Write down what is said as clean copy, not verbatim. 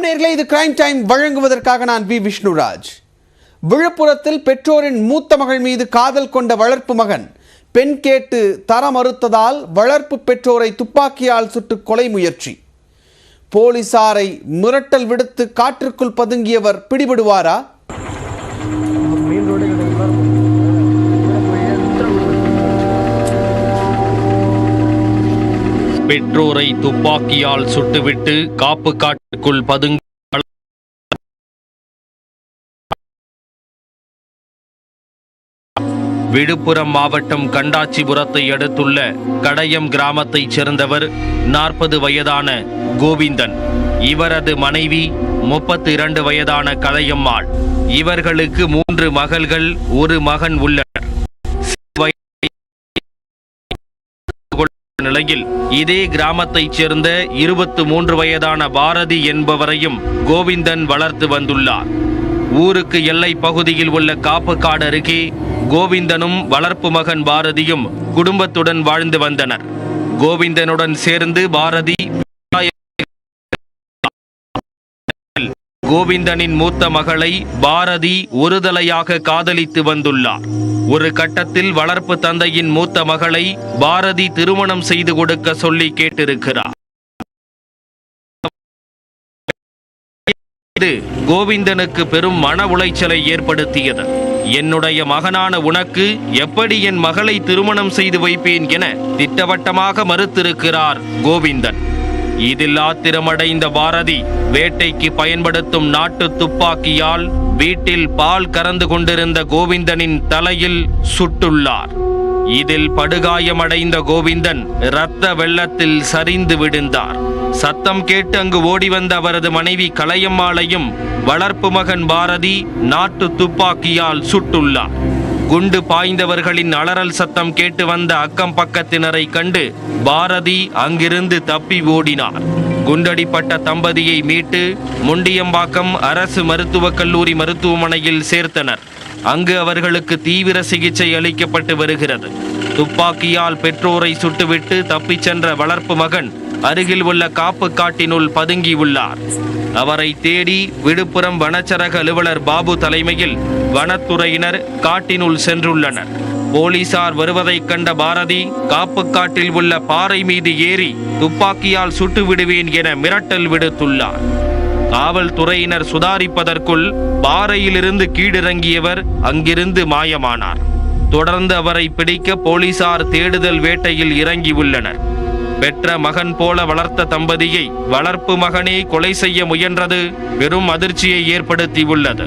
வணக்கம் நேயர்களே, இது கிரைம் டைம் வழங்குவதற்காக நான் வி விஷ்ணுராஜ். விழுப்புரத்தில் பெற்றோரின் மூத்த மகள் மீது காதல் கொண்ட வளர்ப்பு மகன் பெண் கேட்டு தர மறுத்ததால் வளர்ப்பு பெற்றோரை துப்பாக்கியால் சுட்டு கொலை முயற்சி. போலீசாரை மிரட்டல் விடுத்து காற்றுக்குள் பதுங்கியவர் பிடிபடுவாரா? பெற்றோரை துப்பாக்கியால் சுட்டுவிட்டு காப்பு காட்டுக்குள் பதுங்கி விழுப்புரம் மாவட்டம் கண்டாச்சிபுரத்தை அடுத்துள்ள கடையம் கிராமத்தைச் சேர்ந்தவர் 40 வயதான கோவிந்தன். இவரது மனைவி 32 வயதான கலையம்மாள். இவர்களுக்கு 3 மகள்கள், 1 மகன் உள்ளனர். நிலையில் இதே கிராமத்தைச் சேர்ந்த 23 வயதான பாரதி என்பவரையும் கோவிந்தன் வளர்த்து வந்துள்ளார். ஊருக்கு எல்லை பகுதியில் உள்ள காப்புக்காடு அருகே கோவிந்தனும் வளர்ப்பு மகன் பாரதியும் குடும்பத்துடன் வாழ்ந்து வந்தனர். கோவிந்தனுடன் சேர்ந்து பாரதி கோவிந்தனின் மூத்த மகளை பாரதி ஒருதலையாக காதலித்து வந்துள்ளார். ஒரு கட்டத்தில் வளர்ப்பு தந்தையின் மூத்த மகளை பாரதி திருமணம் செய்து கொடுக்க சொல்லி கேட்டிருக்கிறார். இது கோவிந்தனுக்கு பெரும் மன உளைச்சலை ஏற்படுத்தியது. என்னுடைய மகனான உனக்கு எப்படி என் மகளை திருமணம் செய்து வைப்பேன் என திட்டவட்டமாக மறுத்திருக்கிறார் கோவிந்தன். இதில் ஆத்திரமடைந்த பாரதி வேட்டைக்கு பயன்படுத்தும் நாட்டு துப்பாக்கியால் வீட்டில் பால் கறந்து கொண்டிருந்த கோவிந்தனின் தலையில் சுட்டுள்ளார். இதில் படுகாயமடைந்த கோவிந்தன் இரத்த வெள்ளத்தில் சரிந்து விழுந்தார். சத்தம் கேட்டு அங்கு ஓடி வந்த அவரது மனைவி கலையம்மாளையும் வளர்ப்பு மகன் பாரதி நாட்டு துப்பாக்கியால் சுட்டுள்ளார். குண்டு பாய்ந்தவர்களின் அலறல் சத்தம் கேட்டு வந்த அக்கம் பக்கத்தினரை கண்டு பாரதி அங்கிருந்து தப்பி ஓடினார். குண்டடிப்பட்ட தம்பதியை மீட்டு முண்டியம்பாக்கம் அரசு மருத்துவக் கல்லூரி மருத்துவமனையில் சேர்த்தனர். அங்கு அவர்களுக்கு தீவிர சிகிச்சை அளிக்கப்பட்டு வருகிறது. துப்பாக்கியால் பெற்றோரை சுட்டுவிட்டு தப்பிச் சென்ற வளர்ப்பு மகன் அருகில் உள்ள காப்பு காட்டினுள் பதுங்கியுள்ளார். அவரை தேடி விழுப்புரம் வனச்சரக அலுவலர் பாபு தலைமையில் வனத்துறையினர் காட்டினுள் சென்றுள்ளனர். போலீசார் வருவதைக் கண்ட பாரதி காப்புக்காட்டில் உள்ள பாறை மீது ஏறி துப்பாக்கியால் சுட்டு விடுவேன் என மிரட்டல் விடுத்துள்ளார். காவல்துறையினர் சுதாரிப்பதற்குள் பாறையிலிருந்து கீழிறங்கியவர் அங்கிருந்து மாயமானார். தொடர்ந்து அவரை பிடிக்க போலீசார் தேடுதல் வேட்டையில் இறங்கியுள்ளனர். பெற்ற மகன் போல வளர்த்த தம்பதியை வளர்ப்பு மகனே கொலை செய்ய முயன்றது பெரும் அதிர்ச்சியை ஏற்படுத்தியுள்ளது.